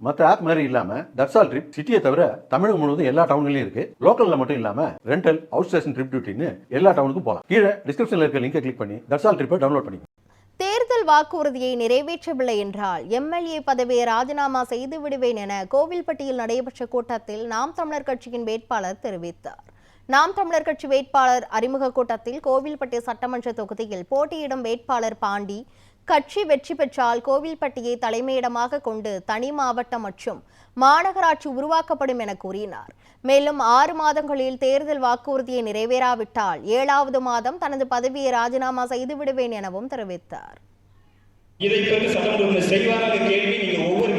மற்ற ஆப் மாதிரி இல்லாம தட்சால் ட்ரிப் சிட்டியை தவிர தமிழகம் முழுவதும் எல்லா டவுன்லயும் இருக்கு. லோக்கல்ல மட்டும் இல்லாம ரெண்டல், அவுட் ஸ்டேஷன் ட்ரிப் டியூட்டின்னு எல்லா டவுனுக்கும் போகலாம். கீழே டிஸ்கிரிப்ஷன்ல இருக்க லிங்கை கிளிக் பண்ணி தட்சால் ட்ரிப்பை டவுன்லோட் பண்ணி. தேர்தல் வாக்குறுதியை நிறைவேற்றவில்லை என்றால் எம்எல்ஏ பதவியை ராஜினாமா செய்து விடுவேன் என கோவில்பட்டியில் நடைபெற்ற கூட்டத்தில் நாம் தமிழர் கட்சியின் வேட்பாளர் தெரிவித்தார். நாம் தமிழர் கட்சி வேட்பாளர் அறிமுக கூட்டத்தில் கோவில்பட்டி சட்டமன்ற தொகுதியில் போட்டியிடும் வேட்பாளர் பாண்டி, கட்சி வெற்றி பெற்றால் கோவில்பட்டியை தலைமையிடமாக கொண்டு தனி மாவட்டம் மற்றும் மாநகராட்சி உருவாக்கப்படும் என கூறினார். மேலும் 6 மாதங்களில் தேர்தல் வாக்குறுதியை நிறைவேறாவிட்டால் 7வது மாதம் தனது பதவியை ராஜினாமா செய்து விடுவேன் எனவும் தெரிவித்தார். இதை பற்றி சட்டமன்றத்தில் செய்வாராக கேள்வி நீங்கள் ஒவ்வொரு